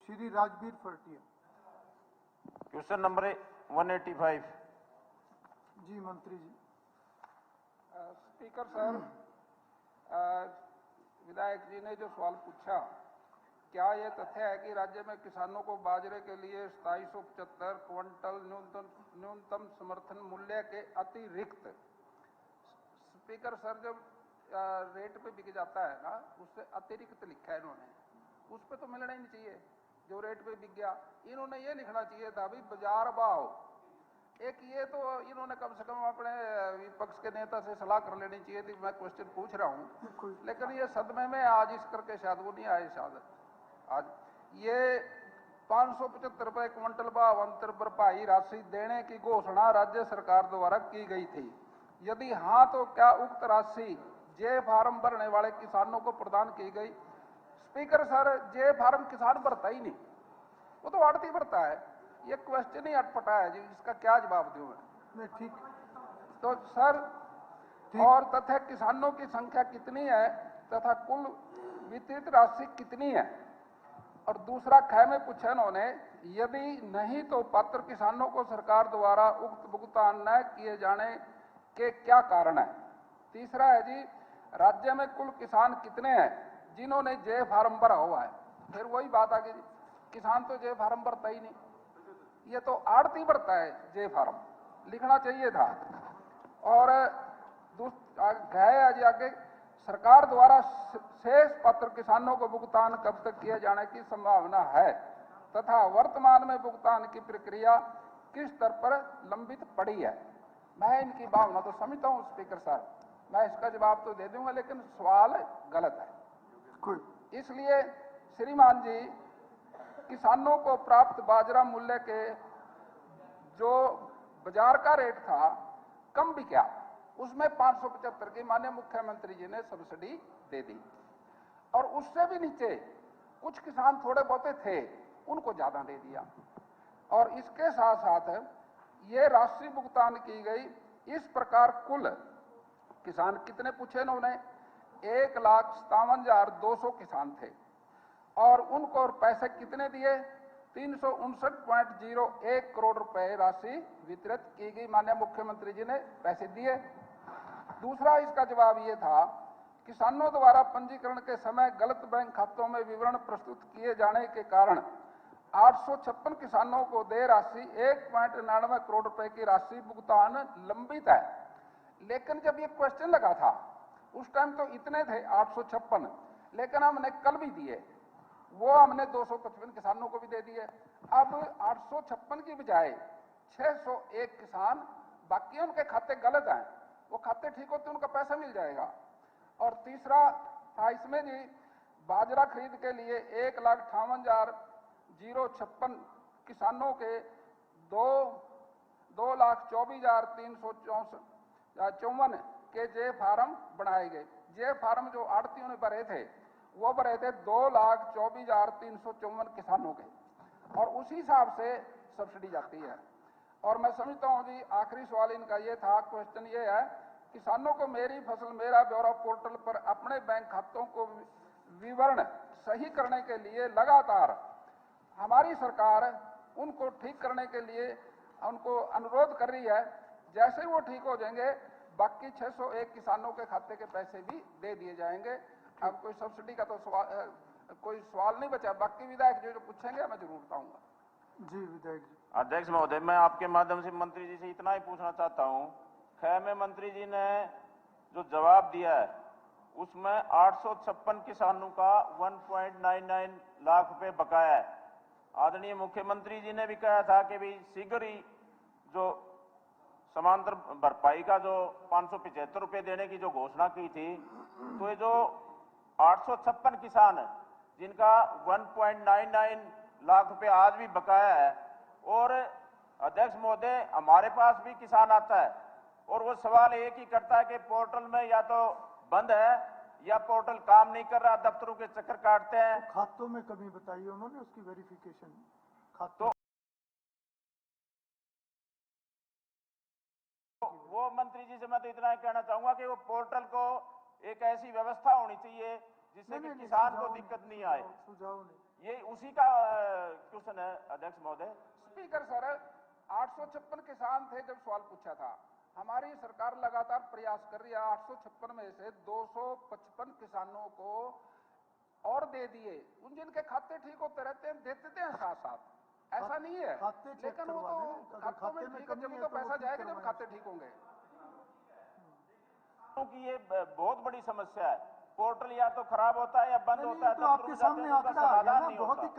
Shri Rajveer Phartiya. Question number 185। जी मंत्री जी। स्पीकर सर, विधायक जी ने जो सवाल पूछा, क्या ये तथ्य है कि राज्य में किसानों को बाजरे के लिए 2775 क्विंटल न्यूनतम समर्थन मूल्य के अतिरिक्त, स्पीकर सर, जब रेट पे बिक जाता है ना, उससे अतिरिक्त लिखा है इन्होंने, उस पे तो मिलना ही नहीं चाहिए जो रेट पे बिक गया। इन्होंने ये लिखना चाहिए था भाई बाजार भाव। एक ये तो इन्होंने कम से कम अपने विपक्ष के नेता से सलाह कर लेनी चाहिए थी। मैं क्वेश्चन पूछ रहा हूँ, लेकिन ये सदमे में आज इस करके शायद वो नहीं आए। शायद आज ये 575 रुपए क्विंटल भाव अंतर भरपाई राशि देने की घोषणा राज्य सरकार द्वारा की गई थी। यदि हाँ, तो क्या उक्त राशि जे फार्म भरने वाले किसानों को प्रदान की गई? स्पीकर सर, जे फार्म किसान भरता ही नहीं, वो तो आड़ती भरता है। ये क्वेश्चन ही अटपटा है जी, इसका क्या जवाब दूं मैं? ठीक। तो सर, और तथा किसानों की संख्या कितनी है तथा कुल वितरित राशि कितनी है? और दूसरा ख में पूछा इन्होंने, यदि नहीं तो पात्र किसानों को सरकार द्वारा उक्त भुगतान न किए जाने के क्या कारण है? तीसरा है जी, राज्य में कुल किसान कितने हैं जिन्होंने जे फार्म भरा हुआ है? फिर वही बात आ गई, किसान तो जे फार्म भरता ही नहीं, ये तो आड़ती भरता है जे फार्म, लिखना चाहिए था। और आगे, सरकार द्वारा शेष पात्र किसानों को भुगतान कब तक किए जाने की संभावना है तथा वर्तमान में भुगतान की प्रक्रिया किस स्तर पर लंबित पड़ी है? मैं इनकी भावना तो समझता हूँ स्पीकर साहब, मैं इसका जवाब तो दे दूंगा, लेकिन सवाल गलत है। इसलिए श्रीमान जी, किसानों को प्राप्त बाजरा मूल्य के जो बाजार का रेट था कम भी क्या, उसमें 575 की माननीय मुख्यमंत्री जी ने सब्सिडी दे दी। और उससे भी नीचे कुछ किसान थोड़े बहुते थे, उनको ज्यादा दे दिया। और इसके साथ साथ ये राशि भुगतान की गई। इस प्रकार कुल किसान कितने पूछे इन्होंने? 1,57,200 किसान थे और उनको पैसे कितने दिए? 359.01 करोड़ रुपए राशि वितरित की गई। माननीय मुख्यमंत्री जी ने पैसे दिए। दूसरा इसका जवाब ये था, किसानों द्वारा पंजीकरण के समय गलत बैंक खातों में विवरण प्रस्तुत किए जाने के कारण 856 किसानों को देय राशि 1.99 करोड़ रुपए की राशि भुगतान लंबित है। लेकिन जब ये क्वेश्चन लगा था उस टाइम तो इतने थे 856, लेकिन हमने कल भी दिए, वो हमने 255 किसानों को भी दे दिए। अब 856 की बजाय 601 किसान, बाकी उनके खाते गलत हैं, वो खाते ठीक होते उनका पैसा मिल जाएगा। और तीसरा था इसमें जी, बाजरा खरीद के लिए 1,58,056 किसानों के 2,24,354 के जे फार्म बनाए गए। जे फार्म जो आड़तियों ने भरे थे वो भरे थे 2,24,354 किसानों के, और उसी हिसाब से सब्सिडी जाती है। और मैं समझता हूँ जी, आखिरी सवाल इनका ये था, क्वेश्चन ये है, किसानों को मेरी फसल मेरा ब्यौरा पोर्टल पर अपने बैंक खातों को विवरण सही करने के लिए लगातार हमारी सरकार उनको ठीक करने के लिए उनको अनुरोध कर रही है। जैसे ही वो ठीक हो जाएंगे, बाकी 601 किसानों के खाते के पैसे भी दे दिए जाएंगे। अब कोई सब्सिडी का तो कोई सवाल नहीं बचा। बाकी विधायक जो पूछेंगे मैं जरूर बताऊंगा। जी विधायक जी। अध्यक्ष महोदय, मैं आपके माध्यम से मंत्री जी से इतना ही पूछना चाहता हूं, ख में मंत्री जी ने जो जवाब दिया है उसमें 856 किसानों का 1.99 लाख रुपए बकाया है। आदरणीय मुख्यमंत्री जी ने भी कहा था कि भाई शीघ्र ही जो समांतर भरपाई का जो 575 रुपए देने की जो घोषणा की थी, तो ये जो 856 किसान जिनका 1.99 लाख रुपए आज भी बकाया है, और अध्यक्ष महोदय हमारे पास भी किसान आता है और वो सवाल एक ही करता है कि पोर्टल में या तो बंद है या पोर्टल काम नहीं कर रहा, दफ्तरों के चक्कर काटते हैं। तो खातों में कमी बताई उन्होंने, उसकी वेरिफिकेशन खातों। तो वो मंत्री जी से मैं तो इतना ही कहना चाहूंगा कि वो पोर्टल को एक ऐसी व्यवस्था होनी चाहिए जिससे कि किसान को दिक्कत नहीं आए। सुझाव नहीं। ये उसी का क्वेश्चन है अध्यक्ष महोदय। स्पीकर सर, 856 किसान थे जब सवाल पूछा था। हमारी सरकार लगातार प्रयास कर रही है, 856 में से 255 किसानों को और दे दिए। उन जिनके खाते ठीक होते रहते हैं देते हैं साथ साथ, ऐसा नहीं है। खाते चेक लेकिन वो करवा दें ना, तो अगर खातों में खाते में ठीक है, कमी जब है तो तो वो पैसा ठीक जाएगा जब करवाएं। खाते ठीक होंगे। क्योंकि ये बहुत बड़ी समस्या है। पोर्टल या तो खराब होता है या बंद नहीं, होता है, तो दफ्तरों आपके में जाते सामने हैं तो उनका आंकड़ा आ गया समाधान ना, नहीं बहुत होता। ही कम